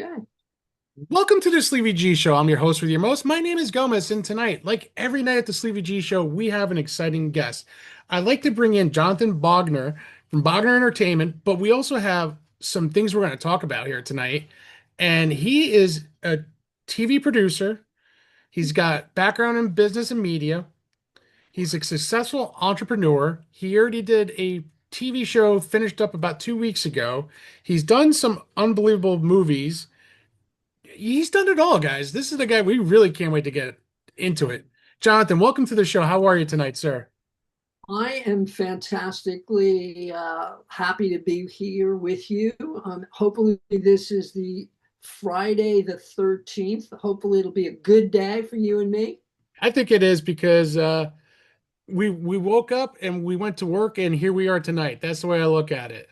Okay. Welcome to the Sleevy G Show. I'm your host with your most. My name is Gomez, and tonight, like every night at the Sleevy G Show, we have an exciting guest. I'd like to bring in Jonathan Bogner from Bogner Entertainment, but we also have some things we're going to talk about here tonight. And he is a TV producer. He's got background in business and media. He's a successful entrepreneur. He already did a TV show finished up about 2 weeks ago. He's done some unbelievable movies. He's done it all, guys. This is the guy we really can't wait to get into it. Jonathan, welcome to the show. How are you tonight, sir? I am fantastically happy to be here with you. Hopefully, this is the Friday the 13th. Hopefully, it'll be a good day for you and me. I think it is because we woke up and we went to work and here we are tonight. That's the way I look at it.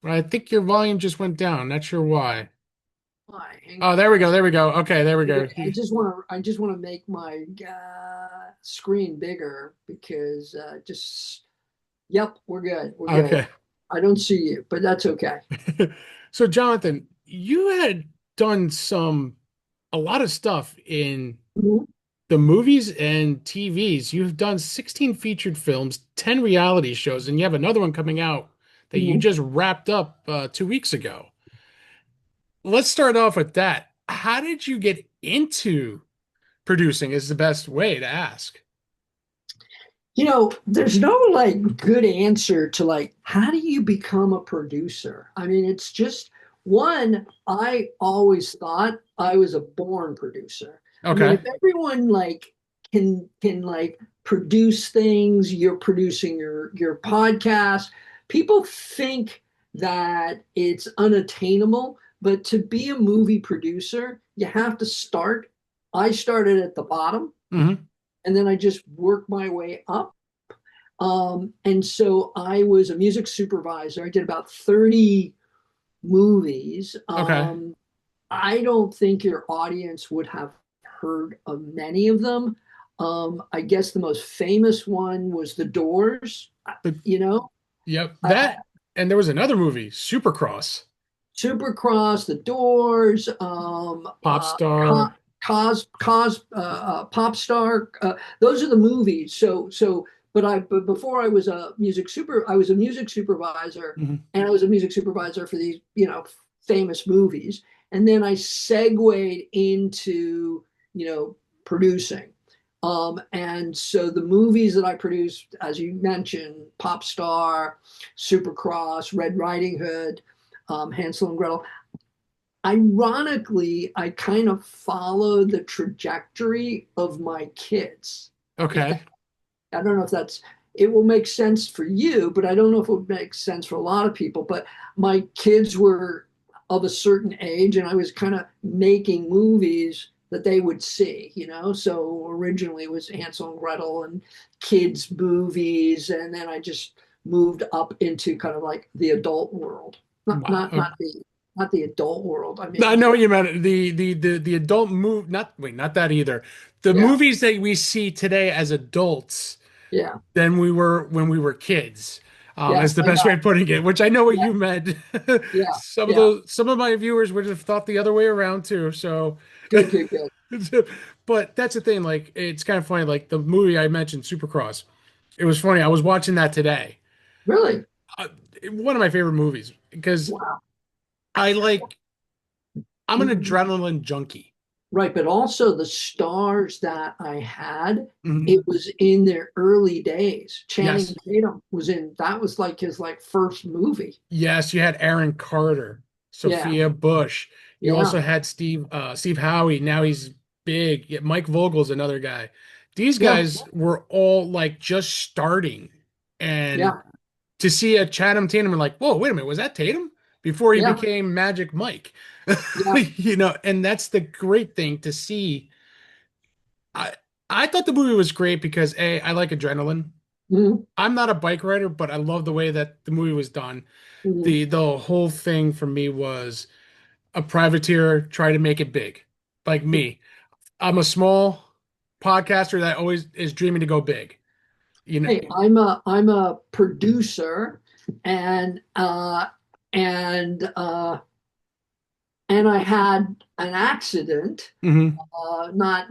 I think your volume just went down. Not sure why. Hi, hang Oh, on. there we go. There we go. Okay, there we Okay, go. I just want to make my screen bigger because yep, we're good. We're good. Okay. I don't see you, but that's okay. So, Jonathan, you had done a lot of stuff in Mhm. the movies and TVs. You've done 16 featured films, 10 reality shows, and you have another one coming out that you Mhm. just wrapped up 2 weeks ago. Let's start off with that. How did you get into producing is the best way to ask. There's no like good answer to like how do you become a producer? I mean, it's just one, I always thought I was a born producer. I mean, if Okay. everyone like can like produce things, you're producing your podcast, people think that it's unattainable, but to be a movie producer, you have to start. I started at the bottom Hmm. and then I just worked my way up. And so I was a music supervisor. I did about 30 movies. Okay. I don't think your audience would have heard of many of them. I guess the most famous one was The Doors, But you know, yep, uh, that and there was another movie, Supercross, Supercross, The Doors, Popstar. Popstar. Those are the movies. But before I was a music supervisor, Mhm. and I was a music supervisor for these, famous movies. And then I segued into, producing. And so the movies that I produced, as you mentioned, Popstar, Supercross, Red Riding Hood, Hansel and Gretel. Ironically, I kind of follow the trajectory of my kids. If that, Okay. I don't know if that's, it will make sense for you, but I don't know if it would make sense for a lot of people. But my kids were of a certain age, and I was kind of making movies that they would see. So originally it was Hansel and Gretel and kids' movies, and then I just moved up into kind of like the adult world. Not Wow. not not the not the adult world. I I mean, know what you meant. The adult move not wait, not that either. The yeah, movies that we see today as adults yeah, than we were when we were kids. yeah, Is the I best way know. of putting it, which I know what Yeah, you meant. yeah, yeah. Some of my viewers would have thought the other way around too. So, Good, good, good. but that's the thing. Like, it's kind of funny. Like the movie I mentioned, Supercross. It was funny. I was watching that today. Really? Uh, One of my favorite movies because Wow. I like. I'm an Mm, adrenaline junkie. right, but also the stars that I had, Mhm. it was in their early days. Channing Yes, Tatum was in, that was like his like first movie. yes. You had Aaron Carter, Yeah, Sophia Bush. You yeah, also had Steve Howie. Now he's big. Yeah, Mike Vogel's another guy. These yeah, guys were all like just starting, and yeah, to see a Chatham Tatum, and like, whoa, wait a minute, was that Tatum before he yeah, became Magic Mike? yeah. And that's the great thing to see. I I thought the movie was great because I like adrenaline. Mhm, I'm not a bike rider, but I love the way that the movie was done. mhm. The whole thing for me was a privateer try to make it big. Like me. I'm a small podcaster that always is dreaming to go big. You know, Hey, I'm a producer, and and and I had an accident. Hmm. Not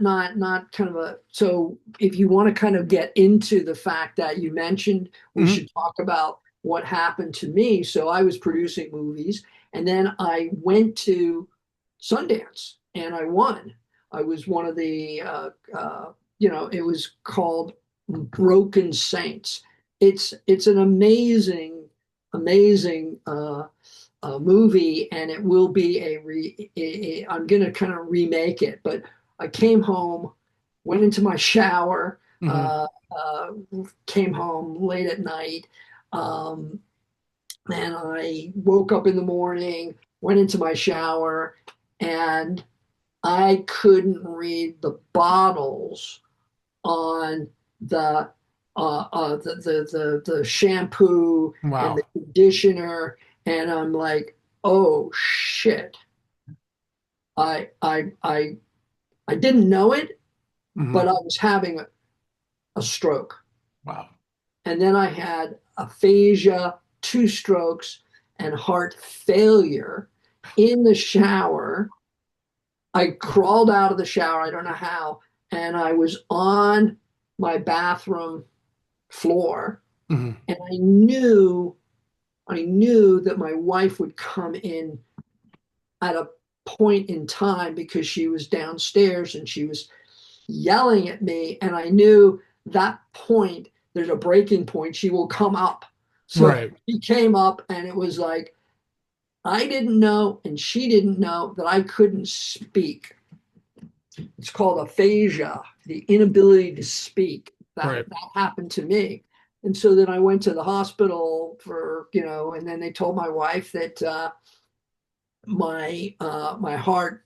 kind of a, so if you want to kind of get into the fact that you mentioned, we Hmm. should talk about what happened to me. So I was producing movies, and then I went to Sundance and I won. I was one of the it was called Broken Saints. It's an amazing movie, and it will be I'm going to kind of remake it. But I came home, went into my shower, Hmm. uh, uh, came home late at night, um, and I woke up in the morning, went into my shower, and I couldn't read the bottles on the the shampoo and the Wow. conditioner, and I'm like, oh shit. I I I I didn't know it, Hmm. but I was having a stroke. Wow. And then I had aphasia, two strokes, and heart failure in the shower. I crawled out of the shower, I don't know how, and I was on my bathroom floor, Hmm. and I knew that my wife would come in at a point in time because she was downstairs and she was yelling at me, and I knew that point, there's a breaking point, she will come up. So Right. she came up, and it was like I didn't know and she didn't know that I couldn't speak. It's called aphasia, the inability to speak. That Right. that happened to me. And so then I went to the hospital for, and then they told my wife that my heart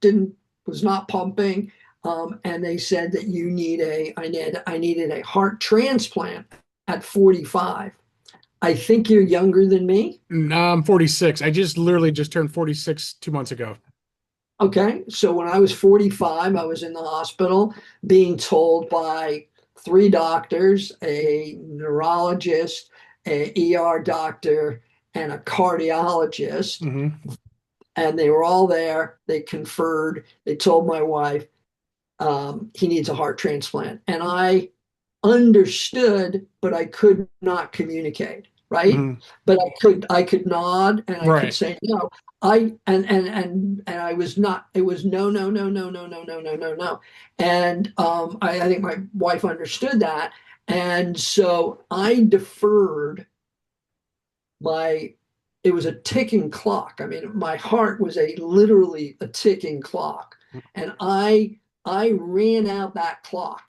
didn't was not pumping, and they said that I needed a heart transplant at 45. I think you're younger than me. No, I'm 46. I just literally just turned 46 2 months ago. Okay, so when I was 45, I was in the hospital being told by three doctors, a neurologist, a ER doctor, and a cardiologist, Hmm. and they were all there. They conferred. They told my wife, he needs a heart transplant. And I understood, but I could not communicate, right? Hmm. But I could nod and I could Right. say no. And I was not, it was no, no, no, no, no, no, no, no, no, no. And I think my wife understood that. And so I deferred my it was a ticking clock. I mean, my heart was a literally a ticking clock. And I ran out that clock,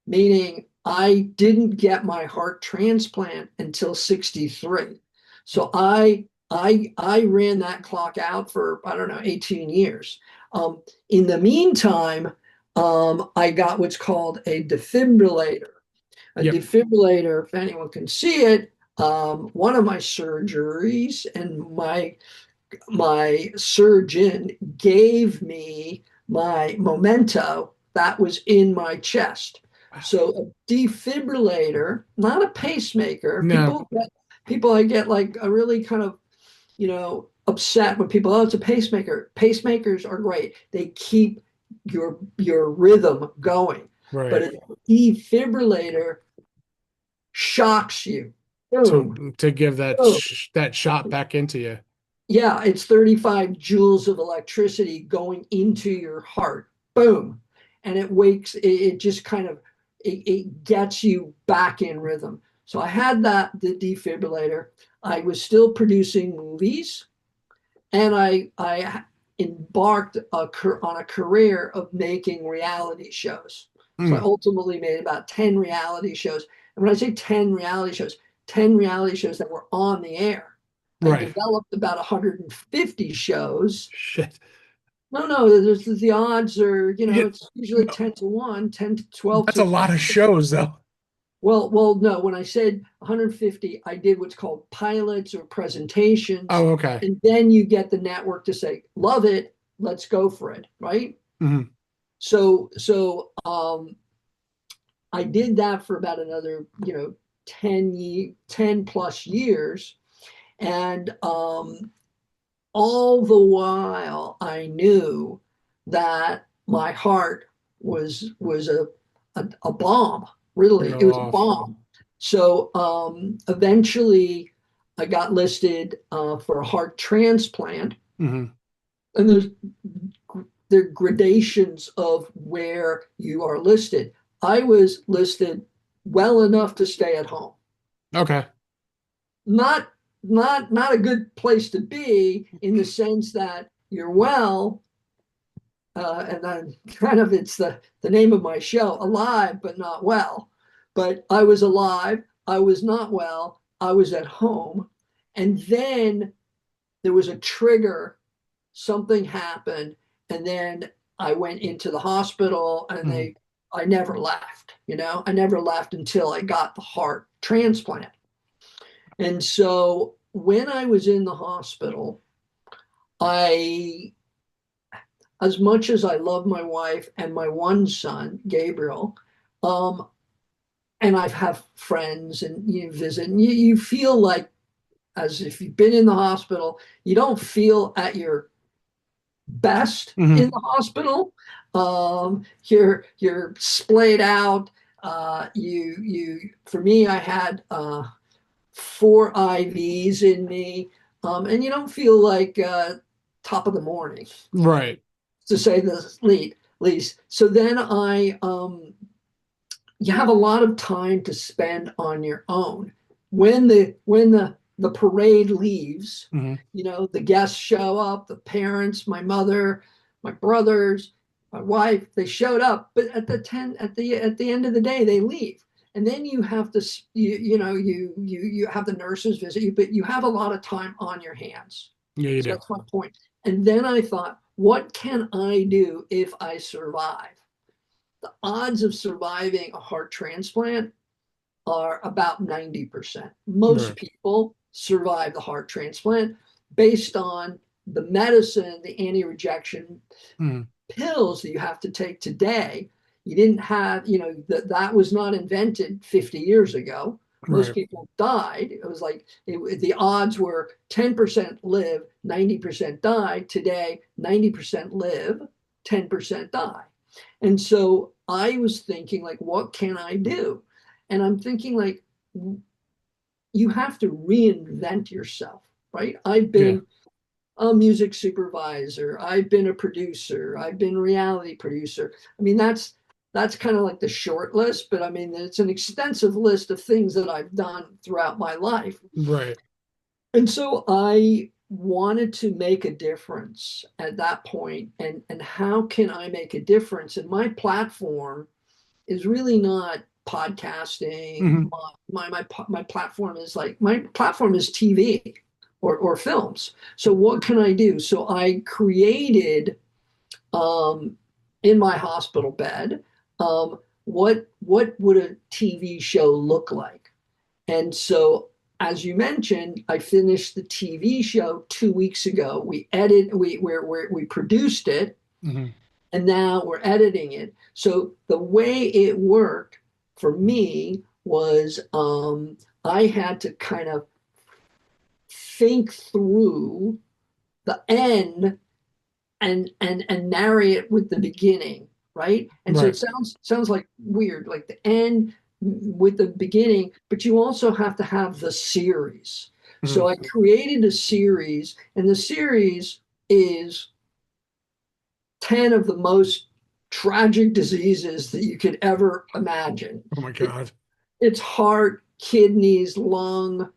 meaning I didn't get my heart transplant until 63. So I ran that clock out for, I don't know, 18 years. In the meantime, I got what's called a defibrillator. A Yep. defibrillator, if anyone can see it, one of my surgeries, and my surgeon gave me my memento that was in my chest. Wow. So a defibrillator, not a pacemaker. No. People I get like a really kind of upset when people, oh, it's a pacemaker. Pacemakers are great. They keep your rhythm going. But Right. a defibrillator shocks you. So Boom, to give that boom. that shot back into you. Yeah, it's 35 joules of electricity going into your heart. Boom. And it just kind of it gets you back in rhythm. So I had the defibrillator. I was still producing movies, and I embarked on a career of making reality shows. So I Mm. ultimately made about 10 reality shows. And when I say 10 reality shows, 10 reality shows that were on the air. I Right. developed about 150 shows. Shit. No, no, the odds are, Yeah, it's usually 10 to 1, 10 to 12 that's a to lot of shows, though. well, no, when I said 150, I did what's called pilots or presentations. Oh, okay. And then you get the network to say, love it, let's go for it, right? Hmm. So I did that for about another, 10 plus years. And all the while, I knew that my heart was a bomb. Really, it was a Oh, bomb. So eventually, I got listed for a heart transplant, hmm. and there are gradations of where you are listed. I was listed well enough to stay at home. Okay. Not not a good place to be in the sense that you're well, and then kind of it's the name of my show, alive but not well. But I was alive, I was not well, I was at home, and then there was a trigger, something happened, and then I went into the hospital, and Hmm. I never left, I never left until I got the heart transplant. And so when I was in the hospital, I, as much as I love my wife and my one son, Gabriel, um, and I have friends and you visit, and you feel like as if you've been in the hospital, you don't feel at your best in Hmm. the hospital. You're splayed out. For me, I had four IVs in me, and you don't feel like top of the morning, Right. to say the least. So then you have a lot of time to spend on your own. When the parade leaves, Hmm. the guests show up, the parents, my mother, my brothers, my wife, they showed up, but at the end of the day, they leave. And then you have to you have the nurses visit you, but you have a lot of time on your hands. Yeah, you So do. that's my point. And then I thought, what can I do if I survive? The odds of surviving a heart transplant are about 90%. Most Right. people survive the heart transplant based on the medicine, the anti rejection Hmm. pills that you have to take today. You didn't have, that was not invented 50 years ago. Most Right. people died. It was like the odds were 10% live, 90% die. Today, 90% live, 10% die. And so I was thinking, like, what can I do? And I'm thinking, like, you have to reinvent yourself, right? I've Yeah. been a music supervisor, I've been a producer, I've been a reality producer. I mean, that's kind of like the short list, but I mean, it's an extensive list of things that I've done throughout my life. Right. And so I wanted to make a difference at that point, and how can I make a difference? And my platform is really not podcasting. Hmm. My platform is TV or films. So what can I do? So I created, um, in my hospital bed, what would a TV show look like? And so, as you mentioned, I finished the TV show 2 weeks ago. We produced it, Hmm. and now we're editing it. So the way it worked for me was, I had to kind of think through the end and marry it with the beginning, right? And so it Right. sounds like weird, like the end with the beginning, but you also have to have the series. Hmm. So I created a series, and the series is 10 of the most tragic diseases that you could ever imagine. Oh my It, God. it's heart, kidneys, lung,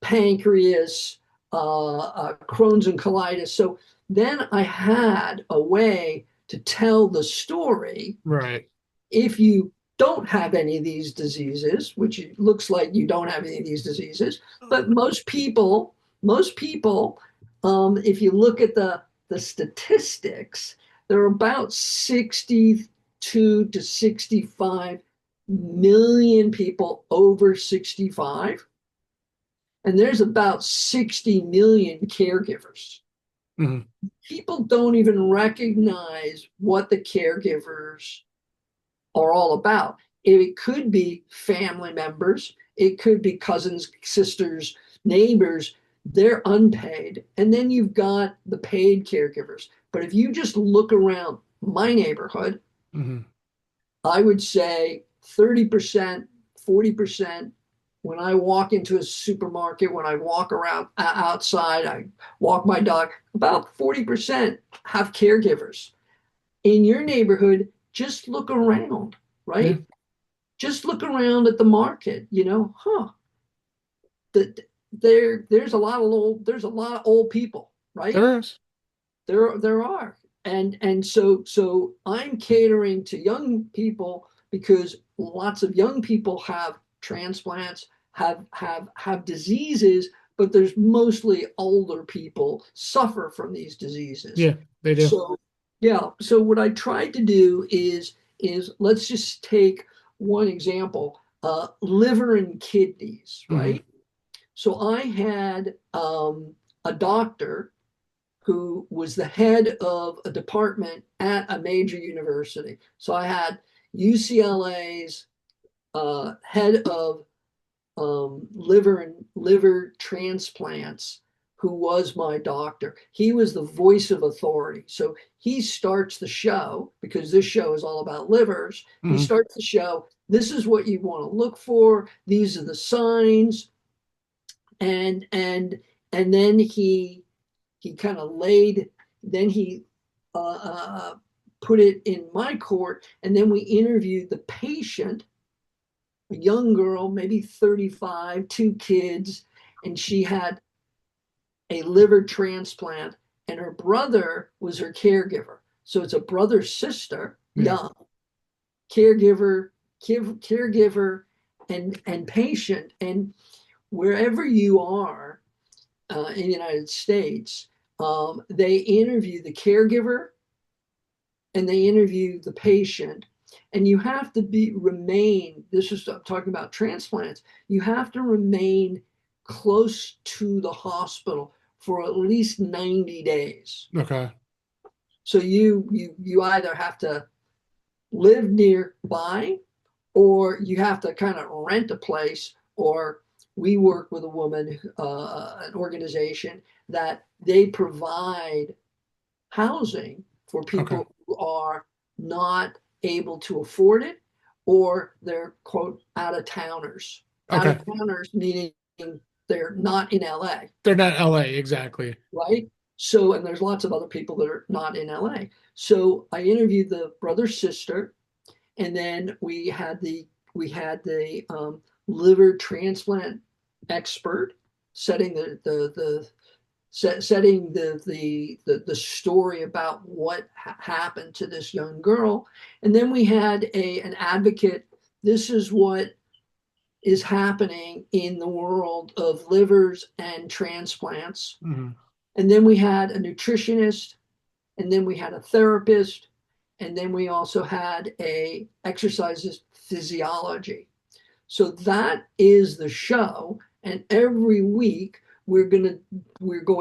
pancreas, Crohn's and colitis. So then I had a way to tell the story Right. if you don't have any of these diseases, which it looks like you don't have any of these diseases, but most people, if you look at the statistics, there are about 62 to 65 million people over 65, and there's about 60 million caregivers. Hmm. People don't even recognize what the caregivers are all about. It could be family members, it could be cousins, sisters, neighbors, they're unpaid. And then you've got the paid caregivers. But if you just look around my neighborhood, Hmm. I would say 30%, 40%. When I walk into a supermarket, when I walk around outside, I walk my dog, about 40% have caregivers. In your neighborhood, just look around, Yeah, right? Just look around at the market, that there's a lot of old people, right? there is. There are. And so I'm catering to young people because lots of young people have transplants, have diseases, but there's mostly older people suffer from these diseases. Yeah, they do. So yeah, so what I tried to do is let's just take one example, liver and kidneys, Hmm. right? So I had a doctor who was the head of a department at a major university. So I had UCLA's head of liver transplants, who was my doctor. He was the voice of authority. So he starts the show, because this show is all about livers. He Hmm. starts the show. This is what you want to look for. These are the signs. And then he kind of laid, then he put it in my court, and then we interviewed the patient, a young girl, maybe 35, two kids, and she had a liver transplant, and her brother was her caregiver. So it's a brother sister, Yeah. young caregiver, caregiver, and patient. And wherever you are in the United States, they interview the caregiver and they interview the patient. And you have to remain, this is I'm talking about transplants, you have to remain close to the hospital for at least 90 days. Okay. So you either have to live nearby, or you have to kind of rent a place, or we work with a woman, an organization that they provide housing for Okay. people who are not able to afford it, or they're quote out of towners. Out Okay. of towners meaning they're not in LA, They're not LA, exactly. right? So, and there's lots of other people that are not in LA. So I interviewed the brother sister, and then we had the liver transplant expert setting setting the story about what happened to this young girl. And then we had an advocate. This is what is happening in the world of livers and transplants. Hmm. And then we had a nutritionist, and then we had a therapist, and then we also had a exercises physiology. So that is the show, and every week we're going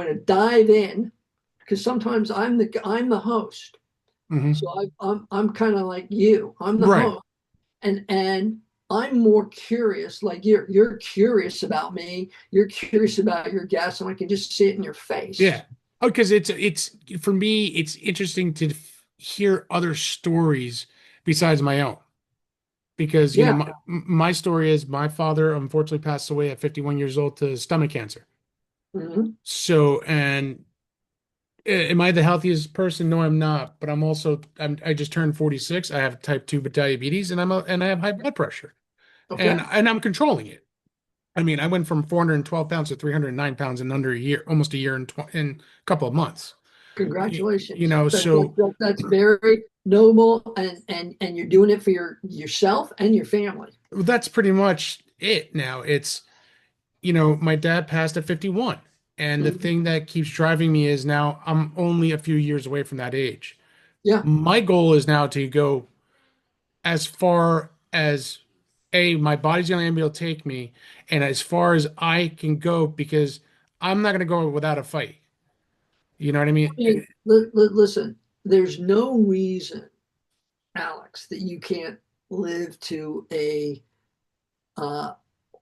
to dive in, because sometimes I'm the host. Hmm. So I'm kind of like you. I'm the Right. host, and I'm more curious. Like you're curious about me. You're curious about your guests, and I can just see it in your face. Yeah. Oh, because it's for me, it's interesting to hear other stories besides my own. Because, Yeah. my story is my father unfortunately passed away at 51 years old to stomach cancer. Mhm. So, and am I the healthiest person? No, I'm not. But I just turned 46. I have type 2 diabetes, and I have high blood pressure, Okay. and I'm controlling it. I mean, I went from 412 pounds to 309 pounds in under a year, almost a year in a couple of months. Congratulations. So That's very noble, and you're doing it for yourself and your family. that's pretty much it now. My dad passed at 51. And the Mhm. thing that keeps driving me is now I'm only a few years away from that age. Yeah. My goal is now to go as far as my body's gonna be able to take me, and as far as I can go, because I'm not gonna go without a fight. You know what I I mean? mean, listen, there's no reason, Alex, that you can't live to uh,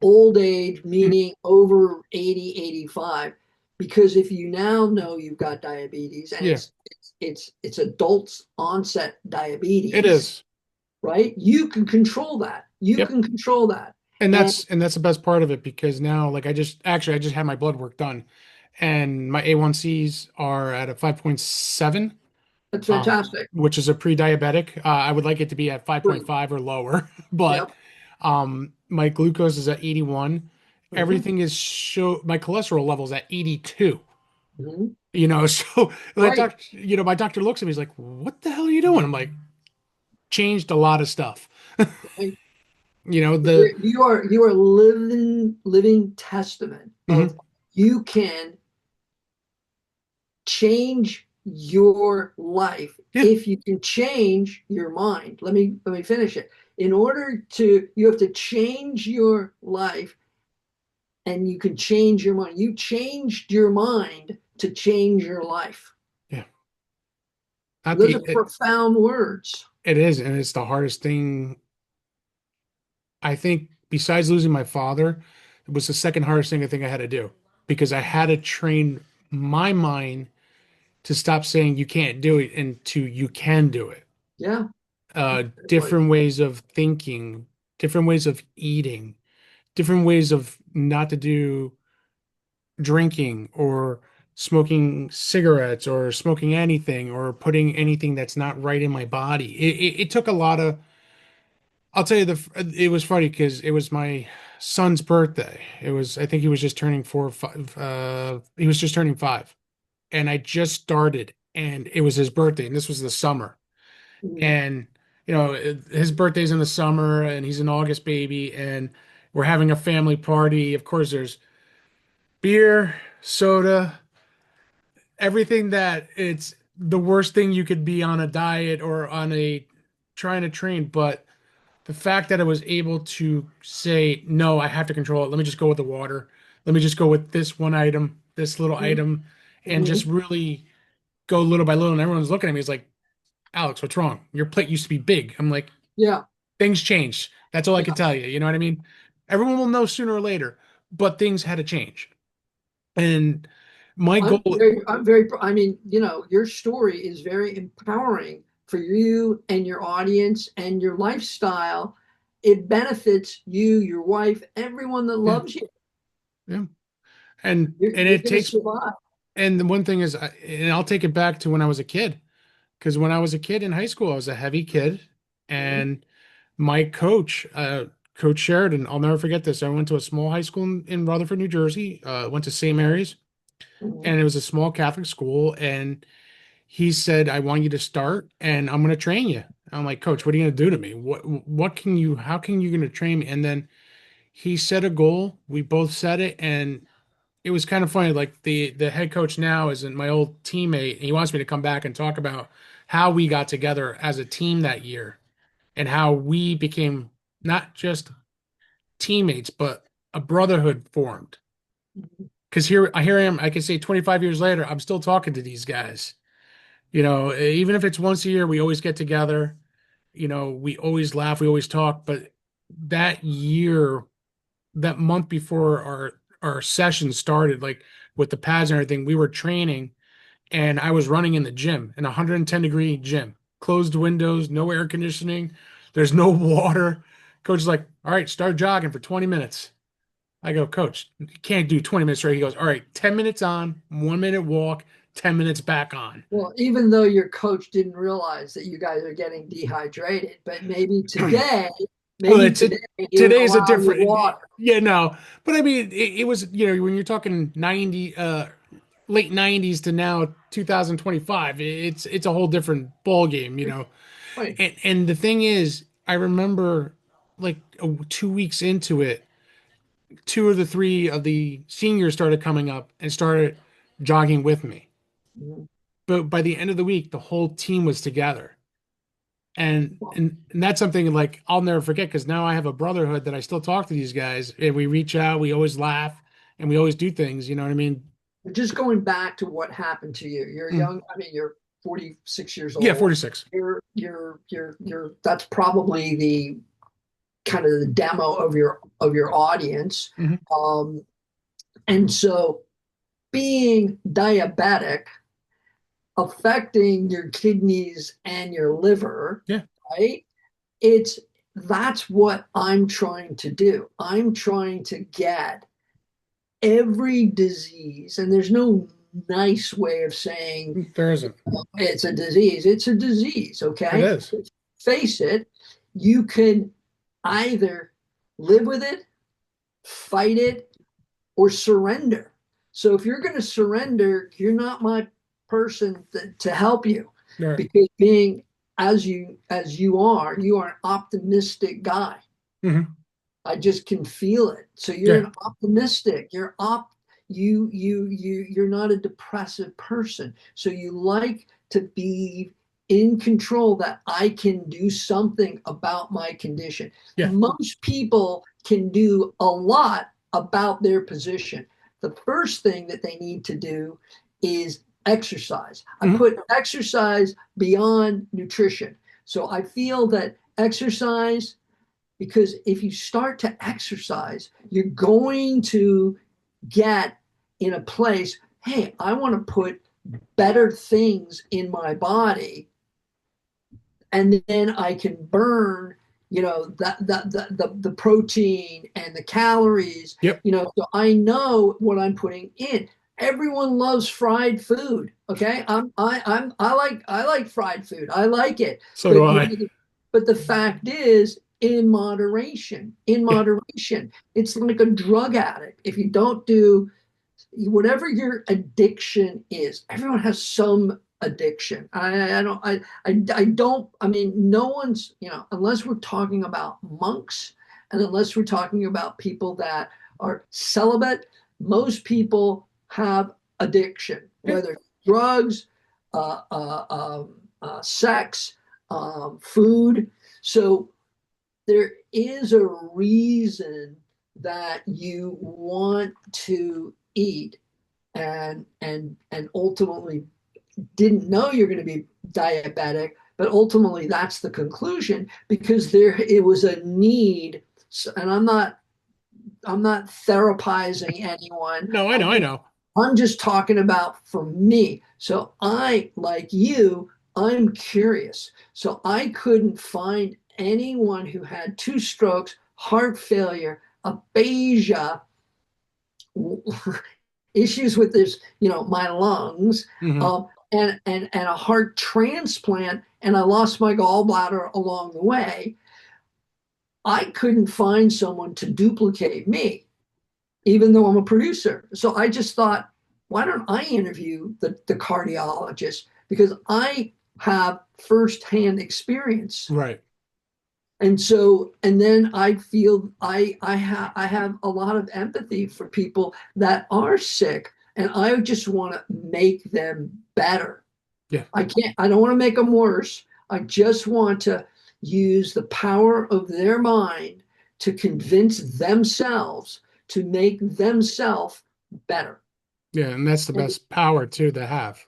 old age, Mm, meaning over 80, 85. Because if you now know you've got diabetes and yeah, it's adults onset it diabetes, is. right? You can control that. You Yep. can control that. And And that's the best part of it because now, like I just had my blood work done and my A1Cs are at a 5.7, that's fantastic. which is a pre-diabetic. I would like it to be at Great. 5.5 or lower, but Yep. my glucose is at 81. Mhm. Everything is my cholesterol level is at 82. Mhm. So Right. my doctor looks at me, he's like, "What the hell are you doing?" I'm like, changed a lot of stuff. Right. You know, the You are living testament of Mhm. you can change your life Yeah, if you can change your mind. Let me finish it. In order to you have to change your life and you can change your mind. You changed your mind to change your life. yeah. Not Those are the profound words. It is, and it's the hardest thing. I think besides losing my father, it was the second hardest thing I think I had to do because I had to train my mind to stop saying you can't do it and to you can do it. Yeah, exactly. Different ways of thinking, different ways of eating, different ways of not to do drinking or smoking cigarettes or smoking anything or putting anything that's not right in my body. It took a lot of. I'll tell you it was funny because it was my son's birthday. I think he was just turning 4 or 5. He was just turning 5, and I just started, and it was his birthday, and this was the summer, Mhm. and his birthday's in the summer, and he's an August baby, and we're having a family party. Of course, there's beer, soda, everything that it's the worst thing you could be on a diet or on a trying to train, but the fact that I was able to say, no, I have to control it. Let me just go with the water. Let me just go with this one item, this little item, and just Mhm. really go little by little. And everyone's looking at me. It's like, Alex, what's wrong? Your plate used to be big. I'm like, Yeah, things changed. That's all I can yeah. tell you. You know what I mean? Everyone will know sooner or later, but things had to change. And my goal, I mean, your story is very empowering for you and your audience and your lifestyle. It benefits you, your wife, everyone that yeah, loves you. yeah. And You're it going to takes, survive. and the one thing is, and I'll take it back to when I was a kid. Because when I was a kid in high school, I was a heavy kid, Mhm. and my coach, Coach Sheridan, I'll never forget this. I went to a small high school in Rutherford, New Jersey. Went to St. Mary's, Mhm. and it was a small Catholic school. And he said, "I want you to start, and I'm going to train you." I'm like, "Coach, what are you going to do to me? What can you? How can you going to train me?" And then he set a goal. We both set it, and it was kind of funny. Like the head coach now isn't my old teammate. He wants me to come back and talk about how we got together as a team that year and how we became not just teammates, but a brotherhood formed. Because here I am, I can say 25 years later, I'm still talking to these guys. Even if it's once a year, we always get together. We always laugh, we always talk. But that year, that month before our session started, like with the pads and everything, we were training and I was running in the gym, in a 110-degree gym, closed windows, no air conditioning, there's no water. Coach is like, all right, start jogging for 20 minutes. I go, Coach, you can't do 20 minutes straight. He goes, all right, 10 minutes on, 1 minute walk, 10 minutes back on. Well, even though your coach didn't realize that you guys are getting dehydrated, but Well, maybe today he would today's a allow you different, water. yeah, no, but I mean, it was, when you're talking 90, late 90s to now 2025, it's a whole different ball game. Right. And the thing is, I remember like 2 weeks into it, two of the three of the seniors started coming up and started jogging with me. Mhm. But by the end of the week, the whole team was together. And Well, and, and that's something like I'll never forget because now I have a brotherhood that I still talk to these guys and we reach out, we always laugh, and we always do things, you know what I mean? just going back to what happened to you. You're Mm. young. I mean, you're 46 years Yeah, old. 46. That's probably kind of the demo of your audience. Hmm. Um, and so being diabetic affecting your kidneys and your liver, Yeah. right? It's That's what I'm trying to do. I'm trying to get every disease, and there's no nice way of saying There isn't. it's a disease. It's a disease, It okay? is. Face it, you can either live with it, fight it, or surrender. So if you're going to surrender, you're not my person to help you, Right. because being you are an optimistic guy. Hmm. I just can feel it. So you're Yeah. an optimistic. You're not a depressive person. So you like to be in control, that I can do something about my condition. Yeah. Most people can do a lot about their position. The first thing that they need to do is exercise. I Hmm. put exercise beyond nutrition. So I feel that exercise, because if you start to exercise, you're going to get in a place, hey, I want to put better things in my body, and then I can burn, the protein and the calories, Yep. so I know what I'm putting in. Everyone loves fried food. Okay. I like fried food. I like it. So do But I. the fact is, in moderation. In Yeah. moderation. It's like a drug addict. If you don't do whatever your addiction is, everyone has some addiction. I mean, no one's, unless we're talking about monks, and unless we're talking about people that are celibate, most people have addiction, Yeah. whether drugs, sex, food. So there is a reason that you want to eat, and ultimately didn't know you're going to be diabetic, but ultimately that's the conclusion, because there it was a need. And I'm not therapizing anyone. No, I know. I know. I'm just talking about for me. So I, like you, I'm curious. So I couldn't find anyone who had two strokes, heart failure, aphasia, issues with this, my lungs, Hmm. and a heart transplant, and I lost my gallbladder along the way. I couldn't find someone to duplicate me, even though I'm a producer. So I just thought, why don't I interview the cardiologist? Because I have firsthand experience. Right. And then I feel I have a lot of empathy for people that are sick, and I just want to make them better. Yeah. I don't want to make them worse. I just want to use the power of their mind to convince themselves to make themselves better. Yeah. And that's the And best power too to have.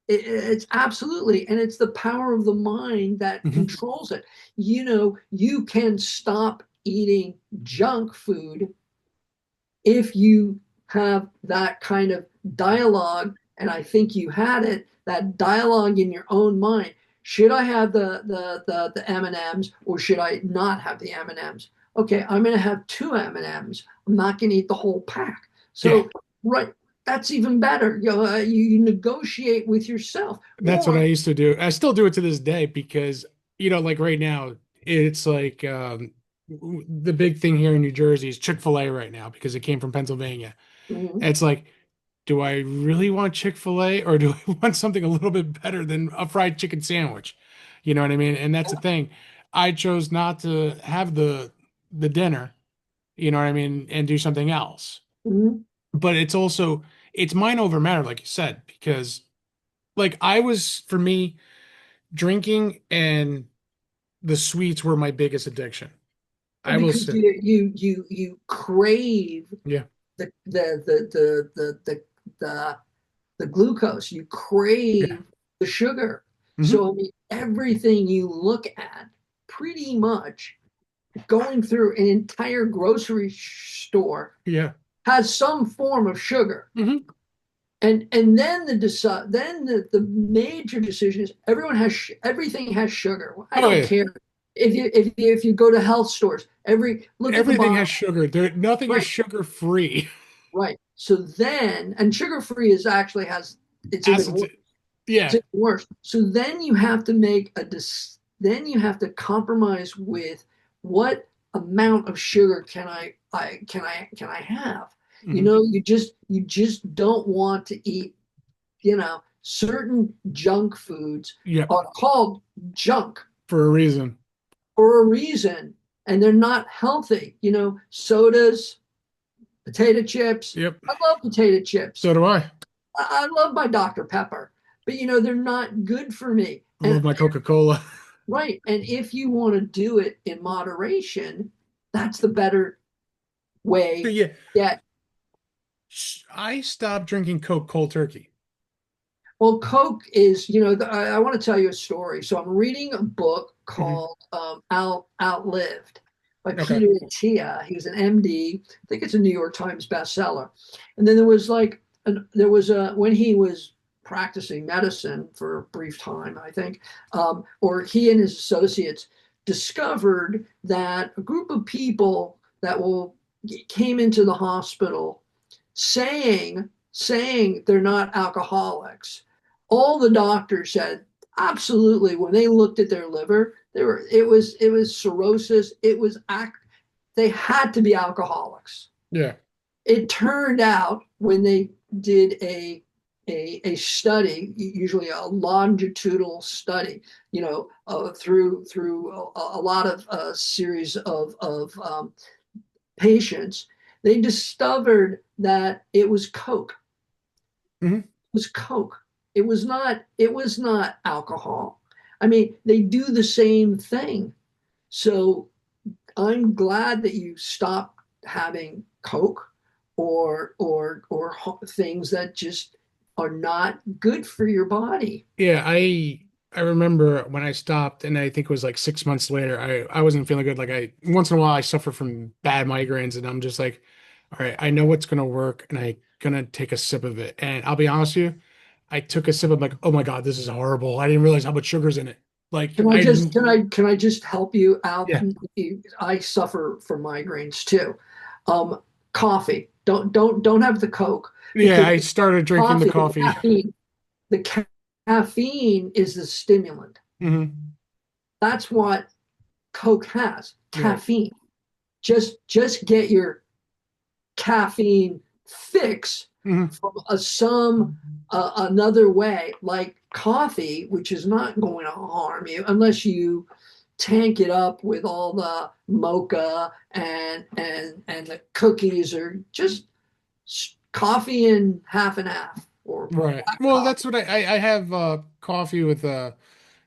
it's absolutely, and it's the power of the mind that Hmm. controls it. You can stop eating junk food if you have that kind of dialogue. And I think you had it, that dialogue in your own mind. Should I have the M&Ms, or should I not have the M&Ms? Okay, I'm going to have two M&Ms. I'm not going to eat the whole pack. Yeah. So, right, that's even better. You negotiate with yourself. That's what I Or used to do. I still do it to this day because, like right now, it's like the big thing here in New Jersey is Chick-fil-A right now because it came from Pennsylvania. Mhm. And it's like, do I really want Chick-fil-A or do I want something a little bit better than a fried chicken sandwich? You know what I mean? And that's the thing. I chose not to have the dinner, you know what I mean, and do something else. Mhm. But it's mind over matter, like you said, because like for me, drinking and the sweets were my biggest addiction. Well, I will because say, you crave yeah. the the glucose, you Yeah. crave the sugar. Hmm. So I mean, everything you look at, pretty much going through an entire grocery store Yeah. has some form of sugar. Hmm. And then the major decision is everything has sugar. I Oh don't yeah. care if you go to health stores, look at the Everything bottom. has sugar. Nothing is Right, sugar free. right. So then, and sugar free is actually has it's even Acids. worse. It's Yeah. even worse. So then you have to make then you have to compromise with what amount of sugar can I have? Hmm. You just don't want to eat, certain junk foods Yep. are called junk For a reason. for a reason, and they're not healthy. Sodas, potato chips. Yep. I love potato chips. So do I. I love my Dr. Pepper, but they're not good for me. I love my Coca-Cola. Right, and if you want to do it in moderation, that's the better way. Yeah. Yeah. I stopped drinking Coke cold turkey. Well, Coke is, I want to tell you a story. So I'm reading a book Hmm. called Outlived by Okay. Peter Attia. He was an MD. I think it's a New York Times bestseller. And then there was when he was practicing medicine for a brief time, I think, or he and his associates discovered that a group of people came into the hospital saying they're not alcoholics. All the doctors said absolutely when they looked at their liver, it was cirrhosis. They had to be alcoholics. Yeah. It turned out when they did a study, usually a longitudinal study, through a lot of series of patients, they discovered that it was Coke. Hmm. It was Coke. It was not alcohol. I mean, they do the same thing. So I'm glad that you stopped having Coke or things that just are not good for your body. Yeah, I remember when I stopped, and I think it was like 6 months later, I wasn't feeling good. Like I once in a while I suffer from bad migraines, and I'm just like, all right, I know what's gonna work, and I gonna take a sip of it. And I'll be honest with you, I took a sip. I'm like, oh my God, this is horrible. I didn't realize how much sugar's in it. Like Can I I just didn't. can I just help you out? Yeah, I suffer from migraines too. Coffee. Don't have the Coke yeah. because I started drinking the coffee, coffee. the caffeine is the stimulant. Hmm. That's what Coke has. Right. Caffeine. Just get your caffeine fix Hmm. from another way, like coffee, which is not going to harm you unless you tank it up with all the mocha and the cookies, or just coffee and half or Right. black Well, coffee. that's what I have coffee with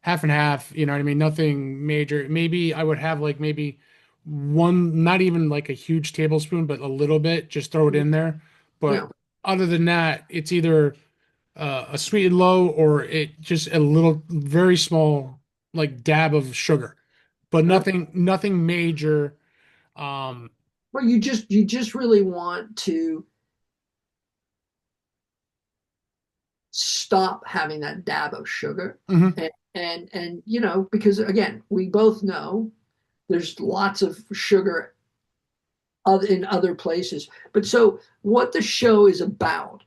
half and half, you know what I mean? Nothing major. Maybe I would have like maybe one, not even like a huge tablespoon, but a little bit, just throw it in there. But Yeah. other than that, it's either a sweet and low or it just a little very small like dab of sugar. But Uh, nothing major. Um well, you just really want to stop having that dab of sugar, mhm. and because again, we both know there's lots of sugar in other places. But so what the show is about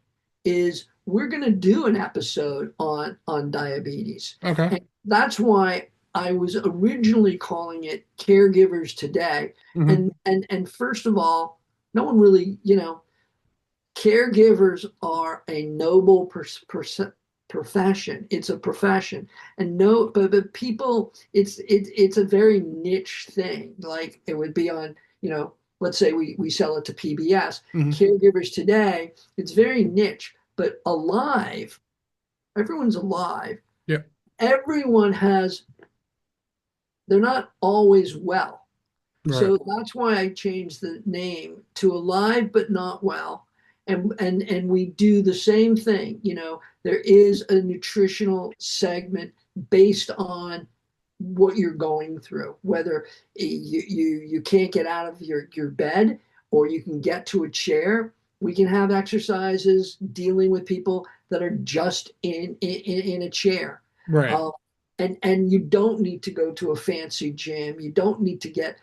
is we're going to do an episode on diabetes, Okay. and that's why I was originally calling it Caregivers Today. Hmm. And first of all, no one really, caregivers are a noble profession. It's a profession, and no, but people, it's a very niche thing. Like it would be on, let's say we sell it to PBS. Hmm. Caregivers Today, it's very niche, but alive. Everyone's alive. Yeah. Everyone has. They're not always well. Right. So that's why I changed the name to Alive but Not Well. And we do the same thing. There is a nutritional segment based on what you're going through, whether you can't get out of your bed or you can get to a chair. We can have exercises dealing with people that are just in a chair. Right. Uh, and you don't need to go to a fancy gym. You don't need to get,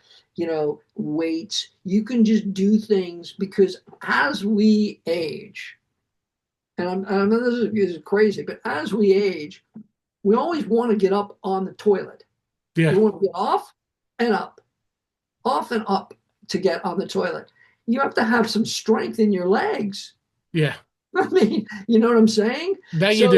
weights. You can just do things because as we age, I know this is crazy, but as we age, we always want to get up on the toilet. Yeah. We want to get and up, off and up to get on the toilet. You have to have some strength in your legs. Yeah. I mean, you know what I'm saying? That you So,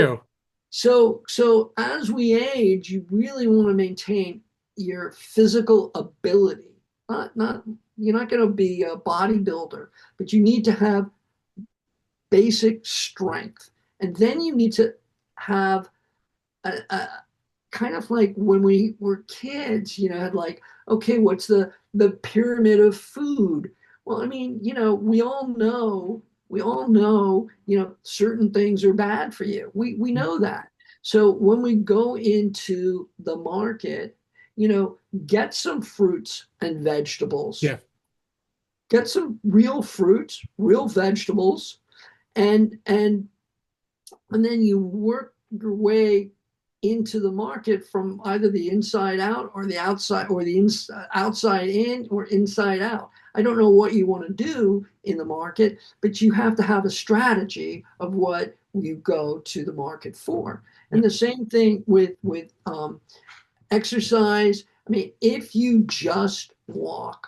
do. so as we age, you really want to maintain your physical ability. Not you're not going to be a bodybuilder, but you need to have basic strength, and then you need to have a kind of like when we were kids, had like, okay, what's the pyramid of food? Well, I mean, we all know, certain things are bad for you. We know that. So when we go into the market, get some fruits and vegetables, Yeah. get some real fruits, real vegetables, and and then you work your way into the market from either the inside out or the outside, or the outside in or inside out. I don't know what you want to do in the market, but you have to have a strategy of what you go to the market for. Yeah. And the same thing with exercise. I mean, if you just walk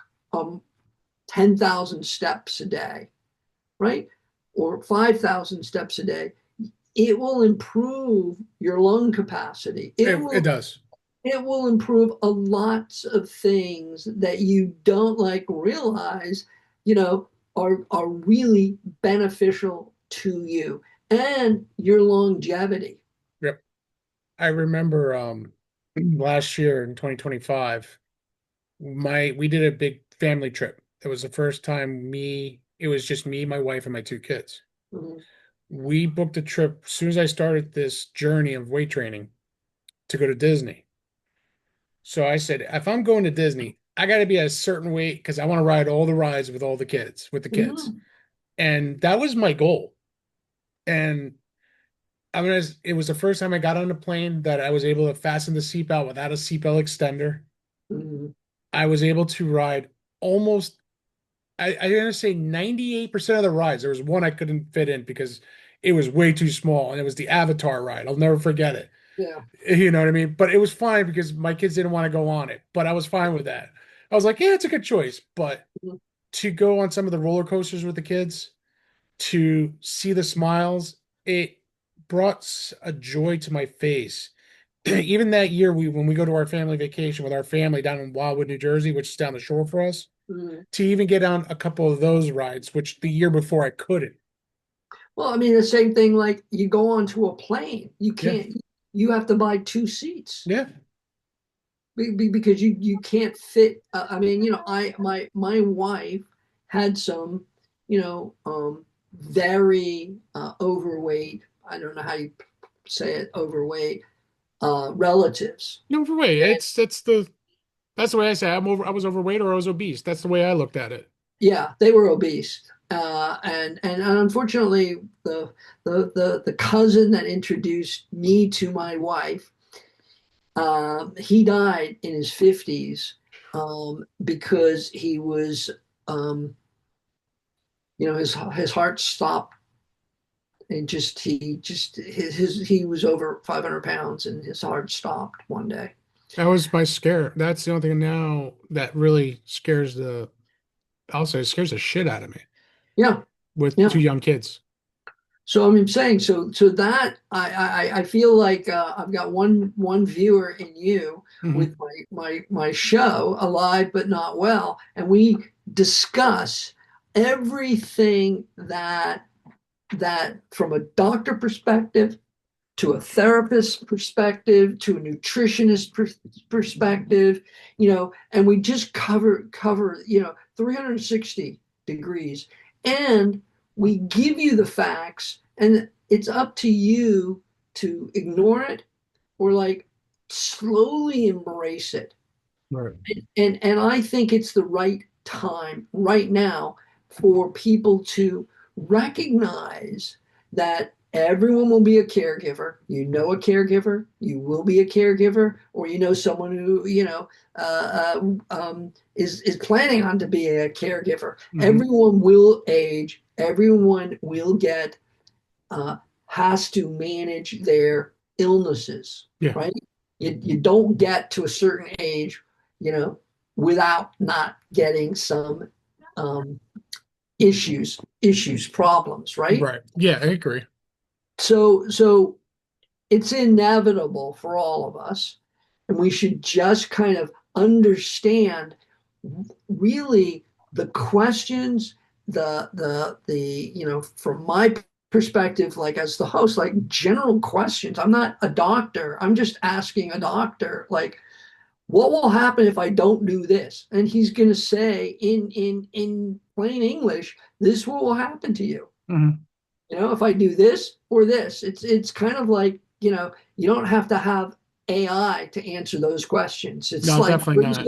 10,000 steps a day, right? Or 5,000 steps a day, it will improve your lung capacity. It It will does. it will improve a lots of things that you don't like realize, are really beneficial to you and your longevity. Yep. I remember last year in 2025, we did a big family trip. It was the first time it was just me, my wife, and my two kids. Mhm. We booked a trip as soon as I started this journey of weight training to go to Disney. So I said, if I'm going to Disney, I got to be at a certain weight because I want to ride all the rides with all the kids, with the kids. Mhm. And that was my goal. And I mean, it was the first time I got on a plane that I was able to fasten the seatbelt without a seatbelt extender. Mhm. I was able to ride almost, I'm going to say 98% of the rides. There was one I couldn't fit in because it was way too small, and it was the Avatar ride. I'll never forget it. Yeah. You know what I mean? But it was fine because my kids didn't want to go on it, but I was fine with that. I was like, yeah, it's a good choice. But Mhm. to go on some of the roller coasters with the kids, to see the smiles, it brought a joy to my face. Even that year, when we go to our family vacation with our family down in Wildwood, New Jersey, which is down the shore for us, Mhm. to even get on a couple of those rides, which the year before I couldn't. Well, I mean, the same thing like you go onto a plane. You Yeah, can't, you have to buy two seats yeah. because you can't fit. I mean, my wife had some, very overweight. I don't know how you say it, overweight relatives. No, for wait, that's the way I say I was overweight or I was obese. That's the way I looked at it. Yeah, they were obese, and unfortunately, the cousin that introduced me to my wife, he died in his 50s, because he was, um, his heart stopped, and he was over 500 pounds and his heart stopped one day. That was my scare. That's the only thing now that really I'll say, it scares the shit out of me Yeah, with two yeah. young kids. So I'm saying, so that I feel like, I've got one viewer in you Hmm. with my show, Alive but Not Well, and we discuss everything that from a doctor perspective, to a therapist perspective, to a nutritionist perspective, and we just cover 360 degrees, and we give you the facts, and it's up to you to ignore it or like slowly embrace it. Right. And I think it's the right time right now for people to recognize that everyone will be a caregiver. You know a caregiver, you will be a caregiver, or you know someone who, is planning on to be a caregiver. Hmm. Everyone will age, everyone will get uh, has to manage their illnesses, Yeah. right? You don't get to a certain age, you know, without not getting some um, problems, right? Right. Yeah, I agree. So it's inevitable for all of us, and we should just kind of understand really the questions, from my perspective, like as the host, like general questions. I'm not a doctor. I'm just asking a doctor, like, what will happen if I don't do this? And he's going to say in plain English, this will happen to you. Hmm. If I do this or this, it's kind of like, you don't have to have AI to answer those questions. It's No, like definitely not.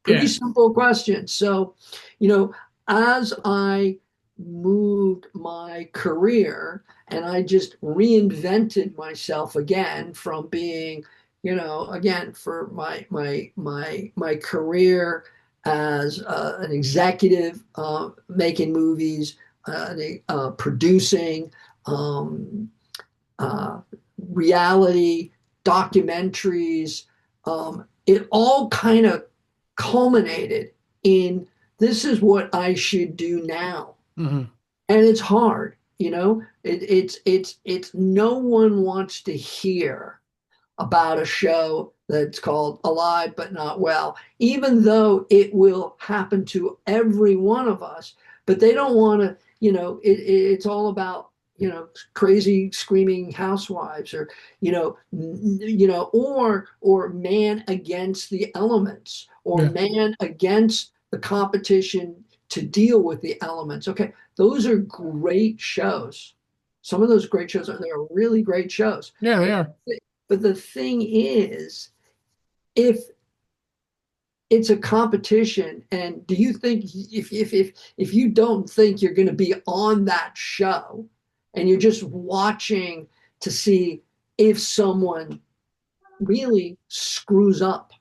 pretty Yeah. simple questions. So, you know, as I moved my career and I just reinvented myself again from being, again for my career as an executive, making movies, producing, um, uh, reality, documentaries. It all kind of culminated in this is what I should do now. Hmm. And it's hard, it's no one wants to hear about a show that's called Alive but Not Well, even though it will happen to every one of us. But they don't want to, it's all about, crazy screaming housewives, or, or man against the elements, or Yeah. man against the competition to deal with the elements. Okay, those are great shows. Some of those great shows they're really great shows. Yeah, they But are. but the thing is, if it's a competition, and do you think if you don't think you're going to be on that show, and you're just watching to see if someone really screws up,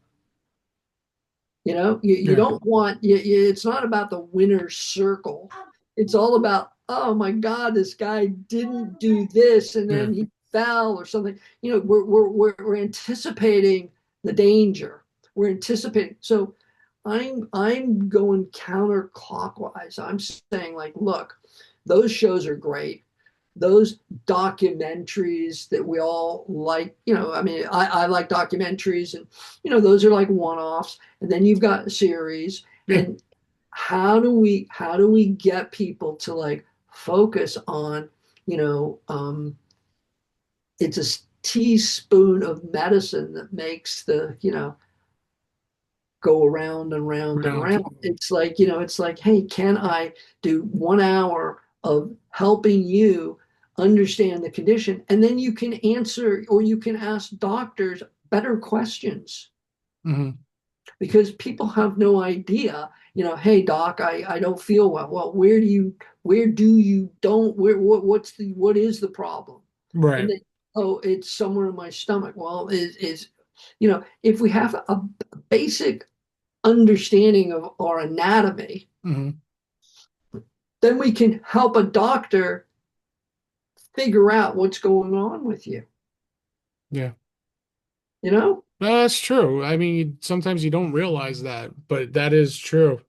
you Yeah. don't want it's not about the winner's circle. It's all about, oh my God, this guy didn't do this and Yeah. then he fell or something. We're anticipating the danger. We're anticipating. So I'm going counterclockwise. I'm saying, like, look, those shows are great. Those documentaries that we all like, I mean, I like documentaries, and those are like one-offs. And then you've got a series. Yeah. And how do we get people to, like, focus on, you know um it's a teaspoon of medicine that makes the, go around and round and Round. round. It's like, hey, can I do 1 hour of helping you understand the condition, and then you can answer, or you can ask doctors better questions, Hmm. because people have no idea. Hey doc, I don't feel well. Well, where do you don't where what is the problem? And Right. then, oh, it's somewhere in my stomach. Well, if we have a basic understanding of our anatomy, Hmm. then we can help a doctor figure out what's going on with you. Yeah. You know, No, that's true. I mean, sometimes you don't realize that, but that is true.